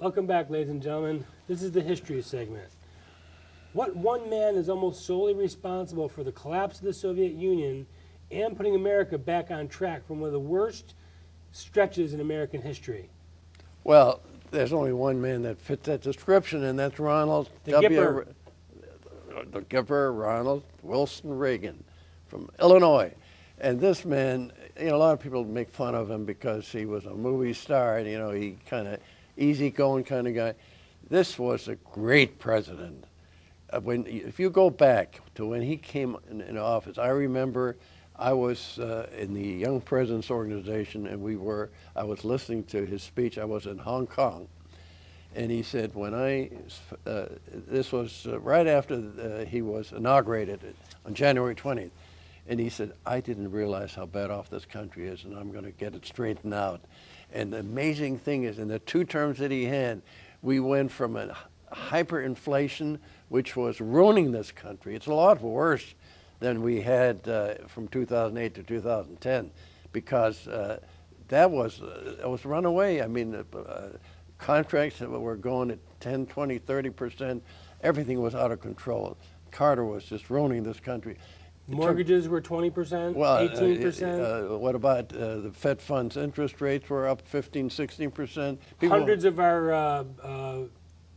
Welcome back, ladies and gentlemen. This is the history segment. What one man is almost solely responsible for the collapse of the Soviet Union and putting America back on track from one of the worst stretches in American history? Well, there's only one man that fits that description, and that's Ronald The Gipper. The Gipper, Ronald Wilson Reagan from Illinois. And this man, a lot of people make fun of him because he was a movie star, and, he kind of easygoing kind of guy. This was a great president. If you go back to when he came in office, I remember I was in the Young Presidents Organization, and I was listening to his speech. I was in Hong Kong, and he said, this was right after he was inaugurated on January 20th, and he said, I didn't realize how bad off this country is, and I'm going to get it straightened out. And the amazing thing is, in the 2 terms that he had, we went from a hyperinflation, which was ruining this country. It's a lot worse than we had from 2008 to 2010, because that was runaway. I mean, contracts that were going at 10, 20, 30%. Everything was out of control. Carter was just ruining this country. Mortgages were 20%, well, 18%. What about the Fed funds interest rates were up 15, 16%. Hundreds of our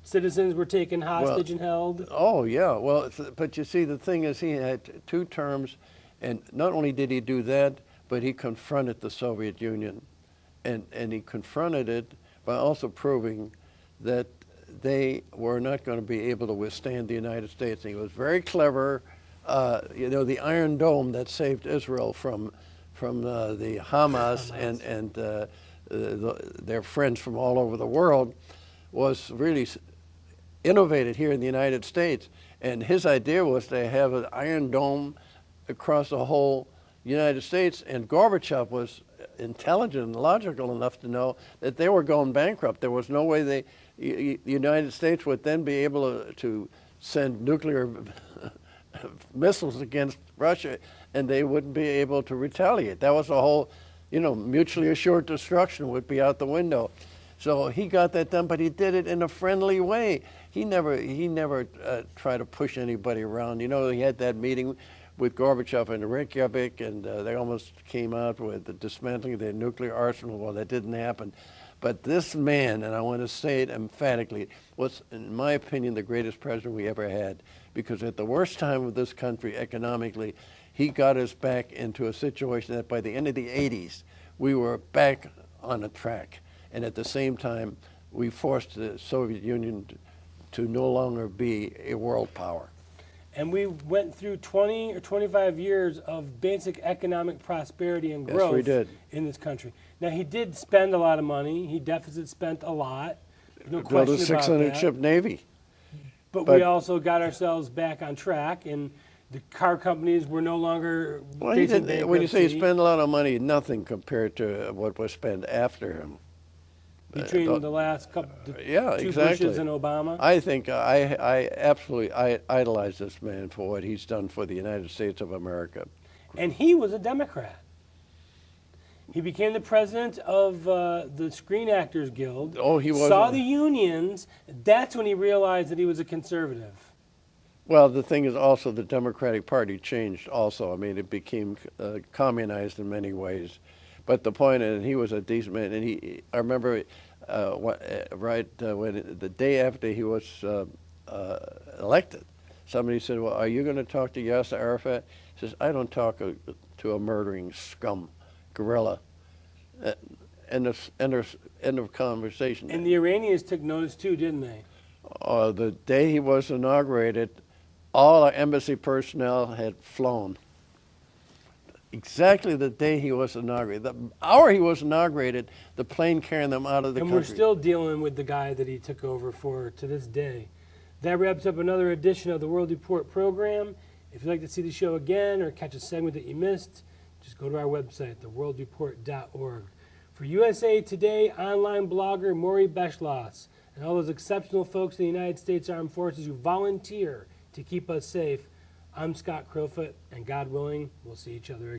citizens were taken hostage and held. Oh, yeah. Well, but you see, the thing is, he had 2 terms, and not only did he do that, but he confronted the Soviet Union. And he confronted it by also proving that they were not going to be able to withstand the United States. And he was very clever. The Iron Dome that saved Israel from the Hamas and their friends from all over the world was really innovated here in the United States. And his idea was to have an Iron Dome across the whole United States. And Gorbachev was intelligent and logical enough to know that they were going bankrupt. There was no way the United States would then be able to send nuclear missiles against Russia, and they wouldn't be able to retaliate. That was the whole, mutually assured destruction would be out the window. So he got that done, but he did it in a friendly way. He never tried to push anybody around. He had that meeting with Gorbachev in Reykjavik, and they almost came out with the dismantling of their nuclear arsenal. Well, that didn't happen. But this man, and I want to say it emphatically, was, in my opinion, the greatest president we ever had, because at the worst time of this country economically, he got us back into a situation that by the end of the 80s, we were back on a track. And at the same time, we forced the Soviet Union to no longer be a world power. And we went through 20 or 25 years of basic economic prosperity and growth. Yes, we did. In this country. Now, he did spend a lot of money. He deficit spent a lot. No question built a 600-ship Navy. But we also got ourselves back on track, and the car companies were no longer facing bankruptcy. When you say he spent a lot of money, nothing compared to what was spent after him. Between the last couple, yeah, two exactly. Bushes and Obama? I think I absolutely idolize this man for what he's done for the United States of America. And he was a Democrat. He became the president of the Screen Actors Guild. Oh, he was. Saw the unions. That's when he realized that he was a conservative. Well, the thing is also the Democratic Party changed also. I mean, it became communized in many ways. But the point is, he was a decent man. And I remember when the day after he was elected, somebody said, well, are you going to talk to Yasser Arafat? He says, I don't talk to a murdering scum. Guerrilla. End of conversation. And the Iranians took notice too, didn't they? The day he was inaugurated, all our embassy personnel had flown. Exactly the day he was inaugurated. The hour he was inaugurated, the plane carrying them out of the country. And we're still dealing with the guy that he took over for to this day. That wraps up another edition of the World Report program. If you'd like to see the show again or catch a segment that you missed, just go to our website, theworldreport.org. For USA Today online blogger Maury Beschloss and all those exceptional folks in the United States Armed Forces who volunteer to keep us safe, I'm Scott Crowfoot, and God willing, we'll see each other again.